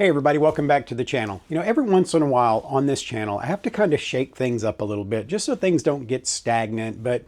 Hey everybody, welcome back to the channel. You know, every once in a while on this channel, I have to kind of shake things up a little bit just so things don't get stagnant, but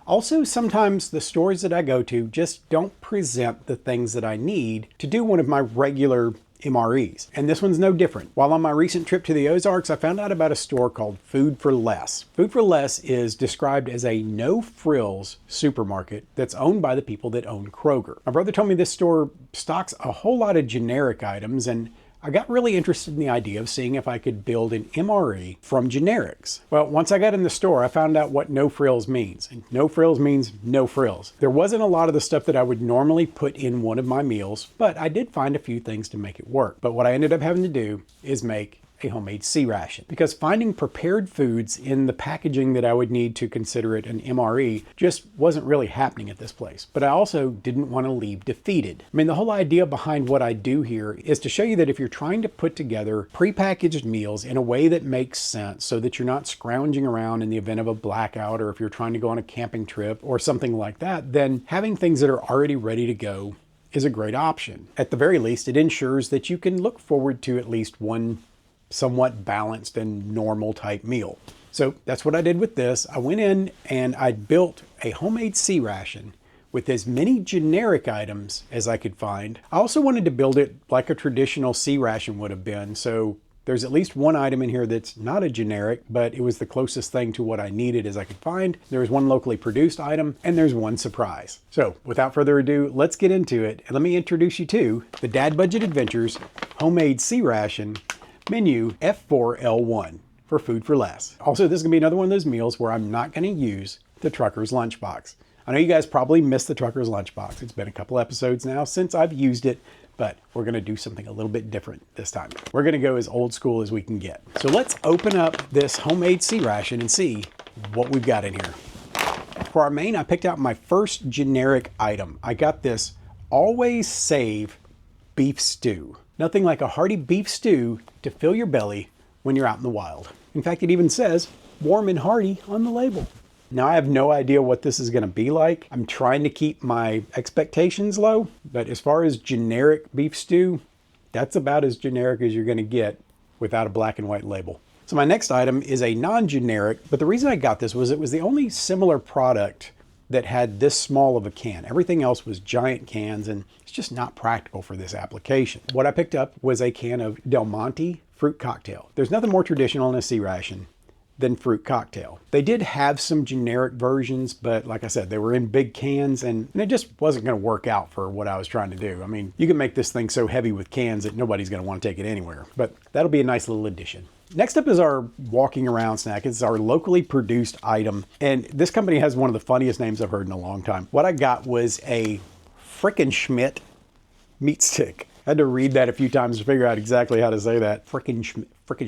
also sometimes the stores that I go to just don't present the things that I need to do one of my regular MREs. And this one's no different. While on my recent trip to the Ozarks, I found out about a store called Food4Less. Food4Less is described as a no-frills supermarket that's owned by the people that own Kroger. My brother told me this store stocks a whole lot of generic items, and I got really interested in the idea of seeing if I could build an MRE from generics. Well, once I got in the store, I found out what no frills means. And no frills means no frills. There wasn't a lot of the stuff that I would normally put in one of my meals, but I did find a few things to make it work. But what I ended up having to do is make a homemade C-Ration, because finding prepared foods in the packaging that I would need to consider it an MRE just wasn't really happening at this place. But I also didn't want to leave defeated. I mean, the whole idea behind what I do here is to show you that if you're trying to put together prepackaged meals in a way that makes sense so that you're not scrounging around in the event of a blackout, or if you're trying to go on a camping trip or something like that, then having things that are already ready to go is a great option. At the very least, it ensures that you can look forward to at least one somewhat balanced and normal type meal. So that's what I did with this. I went in and I built a homemade C-Ration with as many generic items as I could find. I also wanted to build it like a traditional C-Ration would have been. So there's at least one item in here that's not a generic, but it was the closest thing to what I needed as I could find. There's one locally produced item, and there's one surprise. So without further ado, let's get into it. And let me introduce you to the Dad Budget Adventures Homemade C-Ration Menu F4L1 for Food4Less. Also, this is gonna be another one of those meals where I'm not gonna use the trucker's lunchbox. I know you guys probably missed the trucker's lunchbox. It's been a couple episodes now since I've used it, but we're gonna do something a little bit different this time. We're gonna go as old school as we can get. So let's open up this homemade C-Ration and see what we've got in here. For our main, I picked out my first generic item. I got this Always Save beef stew. Nothing like a hearty beef stew to fill your belly when you're out in the wild. In fact, it even says warm and hearty on the label. Now, I have no idea what this is gonna be like. I'm trying to keep my expectations low, but as far as generic beef stew, that's about as generic as you're gonna get without a black and white label. So my next item is a non-generic, but the reason I got this was it was the only similar product that had this small of a can. Everything else was giant cans, and it's just not practical for this application. What I picked up was a can of Del Monte fruit cocktail. There's nothing more traditional in a C-Ration than fruit cocktail. They did have some generic versions, but like I said, they were in big cans, and it just wasn't gonna work out for what I was trying to do. I mean, you can make this thing so heavy with cans that nobody's gonna wanna take it anywhere, but that'll be a nice little addition. Next up is our walking around snack. It's our locally produced item, and this company has one of the funniest names I've heard in a long time. What I got was a Frickin' Schmidt meat stick. I had to read that a few times to figure out exactly how to say that. Frickin'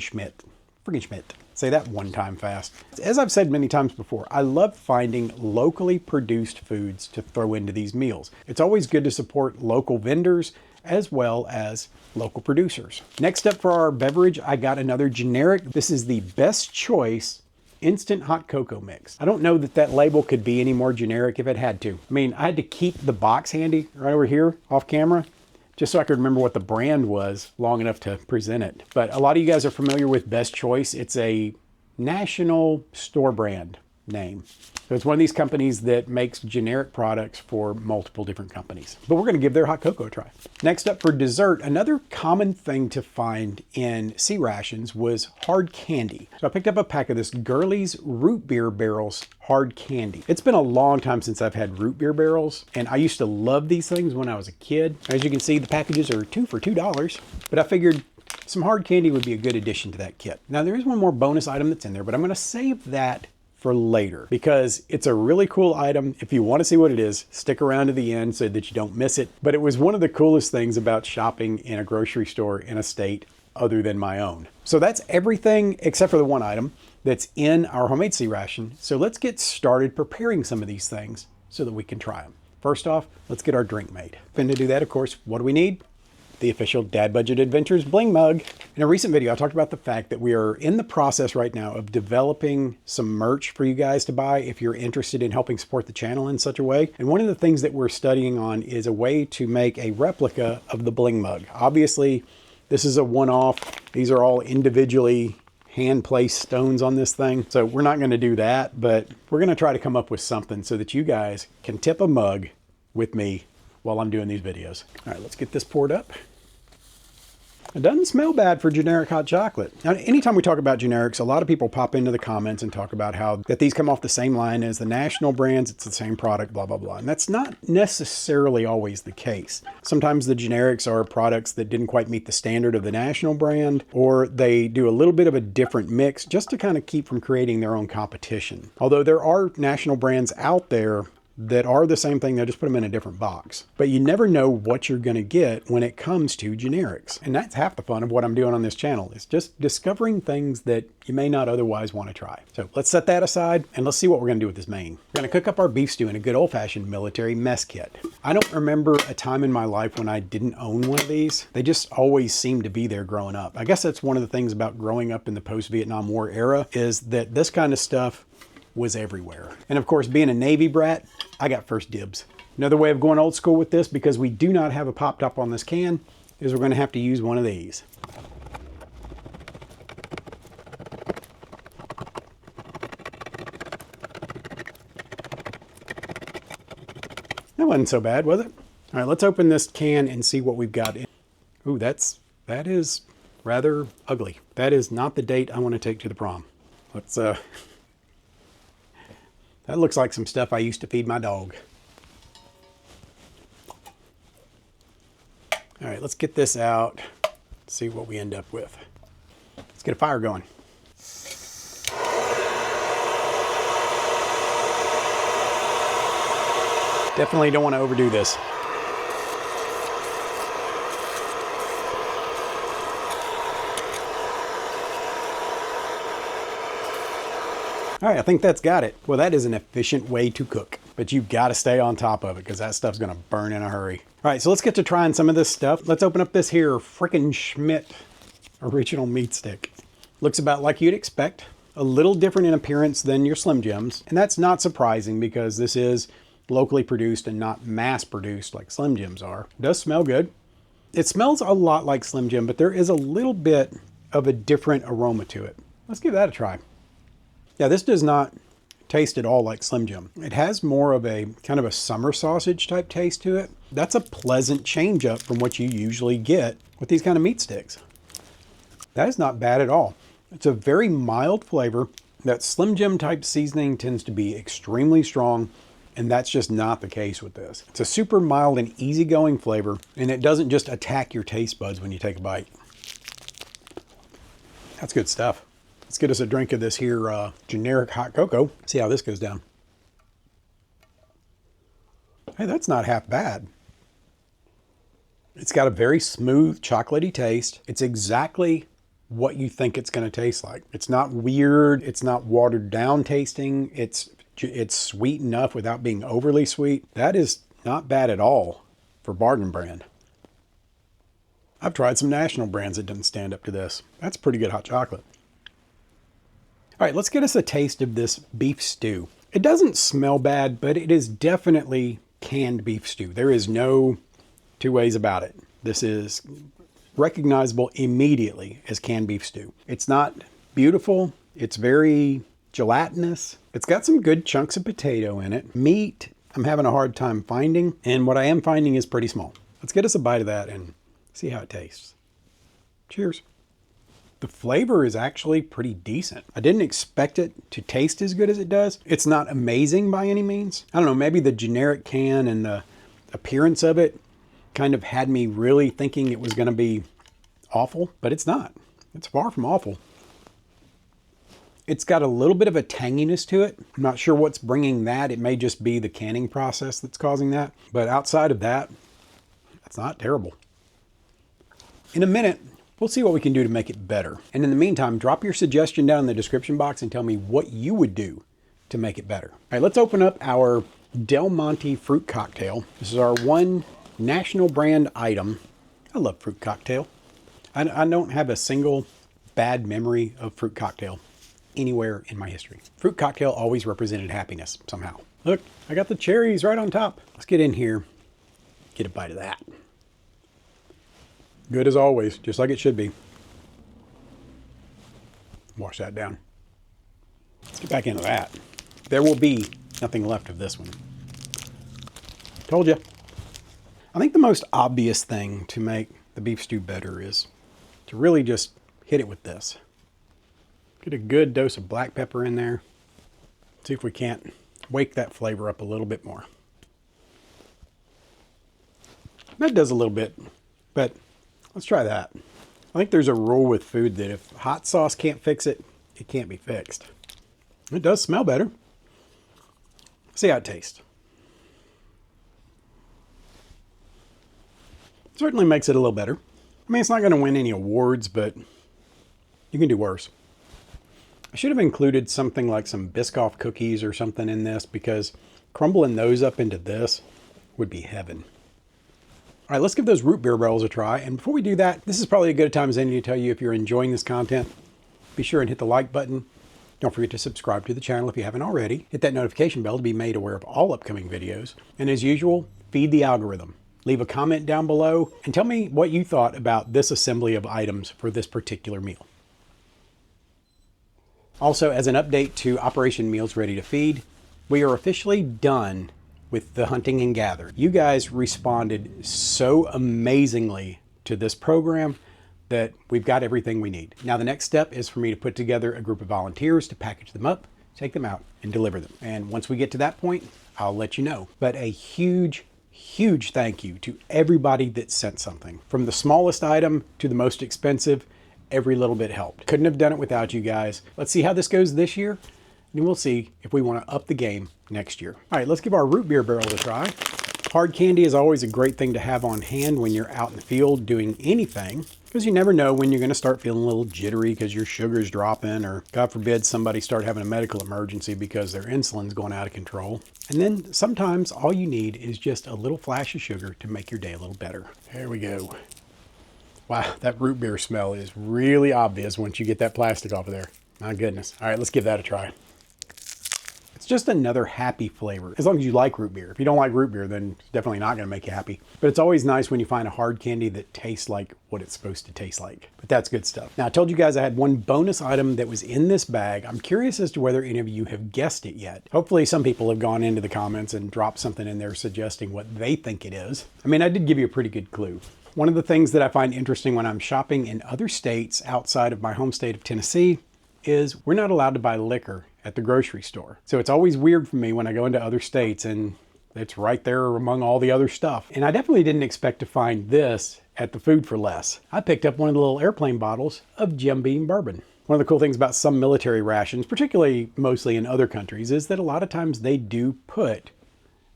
Schmidt. Say that one time fast. As I've said many times before, I love finding locally produced foods to throw into these meals. It's always good to support local vendors as well as local producers. Next up for our beverage, I got another generic. This is the Best Choice Instant Hot Cocoa Mix. I don't know that that label could be any more generic if it had to. I mean, I had to keep the box handy right over here off camera, just so I could remember what the brand was long enough to present it. But a lot of you guys are familiar with Best Choice. It's a national store brand name. So it's one of these companies that makes generic products for multiple different companies. But we're gonna give their hot cocoa a try. Next up for dessert, another common thing to find in C-Rations was hard candy. So I picked up a pack of this Girlie's Root Beer Barrels hard candy. It's been a long time since I've had root beer barrels, and I used to love these things when I was a kid. As you can see, the packages are 2 for $2, but I figured some hard candy would be a good addition to that kit. Now there is one more bonus item that's in there, but I'm gonna save that for later because it's a really cool item. If you want to see what it is, stick around to the end so that you don't miss it. But it was one of the coolest things about shopping in a grocery store in a state other than my own. So that's everything except for the one item that's in our homemade C-Ration. So let's get started preparing some of these things so that we can try them. First off, let's get our drink made. And to do that, of course, what do we need? The official Dad Budget Adventures Bling Mug. In a recent video, I talked about the fact that we are in the process right now of developing some merch for you guys to buy if you're interested in helping support the channel in such a way. And one of the things that we're studying on is a way to make a replica of the Bling Mug. Obviously, This is a one-off. These are all individually hand-placed stones on this thing. So we're not going to do that, but we're going to try to come up with something so that you guys can tip a mug with me while I'm doing these videos. All right, let's get this poured up. It doesn't smell bad for generic hot chocolate. Now, anytime we talk about generics, a lot of people pop into the comments and talk about how that these come off the same line as the national brands. It's the same product, blah, blah, blah. And that's not necessarily always the case. Sometimes the generics are products that didn't quite meet the standard of the national brand, or they do a little bit of a different mix just to kind of keep from creating their own competition. Although there are national brands out there that are the same thing, they just put them in a different box. But you never know what you're going to get when it comes to generics. And that's half the fun of what I'm doing on this channel, is just discovering things that you may not otherwise want to try. So let's set that aside and let's see what we're going to do with this main. We're going to cook up our beef stew in a good old-fashioned military mess kit. I don't remember a time in my life when I didn't own one of these. They just always seemed to be there growing up. I guess that's one of the things about growing up in the post-Vietnam War era, is that this kind of stuff was everywhere. And of course, being a Navy brat, I got first dibs. Another way of going old school with this, because we do not have a pop top on this can, is we're going to have to use one of these. That wasn't so bad, was it? All right, let's open this can and see what we've got in. Ooh, that is rather ugly. That is not the date I want to take to the prom. Let's that looks like some stuff I used to feed my dog. All right, let's get this out, see what we end up with. Let's get a fire going. Definitely don't want to overdo this. All right, I think that's got it. Well, that is an efficient way to cook, but you've got to stay on top of it because that stuff's going to burn in a hurry. All right, so let's get to trying some of this stuff. Let's open up this here frickin' Schmidt original meat stick. Looks about like you'd expect. A little different in appearance than your Slim Jims, and that's not surprising because this is locally produced and not mass produced like Slim Jims are. It does smell good. It smells a lot like Slim Jim, but there is a little bit of a different aroma to it. Let's give that a try. Yeah, this does not taste at all like Slim Jim. It has more of a kind of a summer sausage type taste to it. That's a pleasant change up from what you usually get with these kind of meat sticks. That is not bad at all. It's a very mild flavor. That Slim Jim type seasoning tends to be extremely strong, and that's just not the case with this. It's a super mild and easygoing flavor, and it doesn't just attack your taste buds when you take a bite. That's good stuff. Let's get us a drink of this here generic hot cocoa. See how this goes down. Hey, that's not half bad. It's got a very smooth, chocolatey taste. It's exactly what you think it's going to taste like. It's not weird. It's not watered down tasting. It's sweet enough without being overly sweet. That is not bad at all for bargain brand. I've tried some national brands that didn't stand up to this. That's pretty good hot chocolate. All right, let's get us a taste of this beef stew. It doesn't smell bad, but it is definitely canned beef stew. There is no two ways about it. This is recognizable immediately as canned beef stew. It's not beautiful. It's very gelatinous. It's got some good chunks of potato in it. Meat, I'm having a hard time finding, and what I am finding is pretty small. Let's get us a bite of that and see how it tastes. Cheers. The flavor is actually pretty decent. I didn't expect it to taste as good as it does. It's not amazing by any means. I don't know, maybe the generic can and the appearance of it kind of had me really thinking it was going to be awful, but it's not. It's far from awful. It's got a little bit of a tanginess to it. I'm not sure what's bringing that. It may just be the canning process that's causing that. But outside of that, that's not terrible. In a minute, we'll see what we can do to make it better. And in the meantime, drop your suggestion down in the description box and tell me what you would do to make it better. All right, let's open up our Del Monte fruit cocktail. This is our one national brand item. I love fruit cocktail. I don't have a single bad memory of fruit cocktail anywhere in my history. Fruit cocktail always represented happiness somehow. Look, I got the cherries right on top. Let's get in here, get a bite of that. Good as always, just like it should be. Wash that down. Let's get back into that. There will be nothing left of this one. Told you. I think the most obvious thing to make the beef stew better is to really just hit it with this. Get a good dose of black pepper in there. See if we can't wake that flavor up a little bit more. That does a little bit, but let's try that. I think there's a rule with food that if hot sauce can't fix it, it can't be fixed. It does smell better. See how it tastes. Certainly makes it a little better. I mean, it's not going to win any awards, but you can do worse. I should have included something like some Biscoff cookies or something in this, because crumbling those up into this would be heaven. All right, let's give those root beer barrels a try. And before we do that, this is probably a good time as any to tell you if you're enjoying this content, be sure and hit the like button. Don't forget to subscribe to the channel if you haven't already. Hit that notification bell to be made aware of all upcoming videos. And as usual, feed the algorithm. Leave a comment down below and tell me what you thought about this assembly of items for this particular meal. Also, as an update to Operation Meals Ready to Feed, we are officially done with the hunting and gather. You guys responded so amazingly to this program that we've got everything we need. Now the next step is for me to put together a group of volunteers to package them up, take them out, and deliver them. And once we get to that point, I'll let you know. But a huge thank you to everybody that sent something. From the smallest item to the most expensive, every little bit helped. Couldn't have done it without you guys. Let's see how this goes this year, and we'll see if we want to up the game next year. All right, let's give our root beer barrel a try. Hard candy is always a great thing to have on hand when you're out in the field doing anything, because you never know when you're going to start feeling a little jittery because your sugar's dropping, or God forbid somebody start having a medical emergency because their insulin's going out of control. And then sometimes all you need is just a little flash of sugar to make your day a little better. There we go. Wow, that root beer smell is really obvious once you get that plastic off of there. My goodness. All right, let's give that a try. It's just another happy flavor, as long as you like root beer. If you don't like root beer, then it's definitely not going to make you happy. But it's always nice when you find a hard candy that tastes like what it's supposed to taste like. But that's good stuff. Now, I told you guys I had one bonus item that was in this bag. I'm curious as to whether any of you have guessed it yet. Hopefully some people have gone into the comments and dropped something in there suggesting what they think it is. I mean, I did give you a pretty good clue. One of the things that I find interesting when I'm shopping in other states outside of my home state of Tennessee is we're not allowed to buy liquor at the grocery store. So it's always weird for me when I go into other states and it's right there among all the other stuff. And I definitely didn't expect to find this at the Food4Less. I picked up one of the little airplane bottles of Jim Beam bourbon. One of the cool things about some military rations, particularly mostly in other countries, is that a lot of times they do put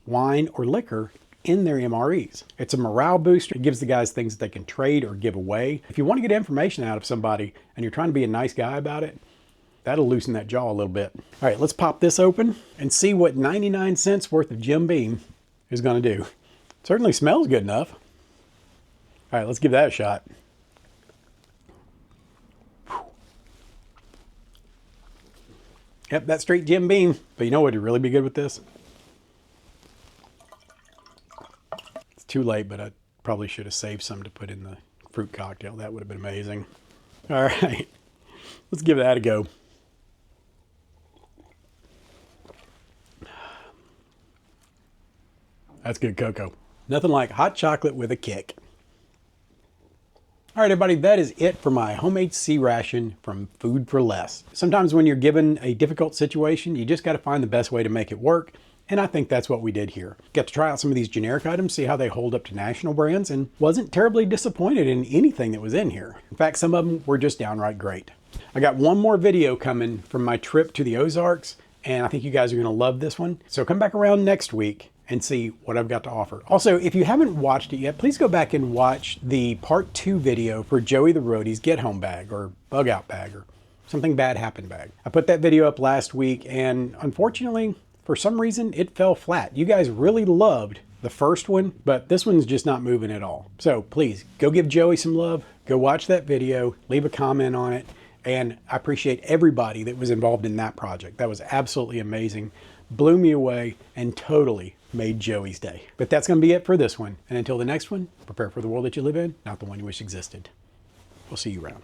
wine or liquor in their MREs. It's a morale booster. It gives the guys things that they can trade or give away. If you want to get information out of somebody and you're trying to be a nice guy about it, that'll loosen that jaw a little bit. All right, let's pop this open and see what 99 cents worth of Jim Beam is going to do. It certainly smells good enough. All right, let's give that a shot. Yep, that's straight Jim Beam. But you know what would really be good with this? It's too late, but I probably should have saved some to put in the fruit cocktail. That would have been amazing. All right, let's give that a go. That's good cocoa. Nothing like hot chocolate with a kick. All right, everybody, that is it for my homemade C-Ration from Food4Less. Sometimes when you're given a difficult situation, you just got to find the best way to make it work. And I think that's what we did here. Got to try out some of these generic items, see how they hold up to national brands, and wasn't terribly disappointed in anything that was in here. In fact, some of them were just downright great. I got one more video coming from my trip to the Ozarks, and I think you guys are going to love this one. So come back around next week and see what I've got to offer. Also, if you haven't watched it yet, please go back and watch the part 2 video for Joey the Roadie's get home bag or bug out bag or something bad happened bag. I put that video up last week and unfortunately, for some reason, it fell flat. You guys really loved the first one, but this one's just not moving at all. So please go give Joey some love, go watch that video, leave a comment on it. And I appreciate everybody that was involved in that project. That was absolutely amazing. Blew me away and totally made Joey's day. But that's going to be it for this one. And until the next one, prepare for the world that you live in, not the one you wish existed. We'll see you around.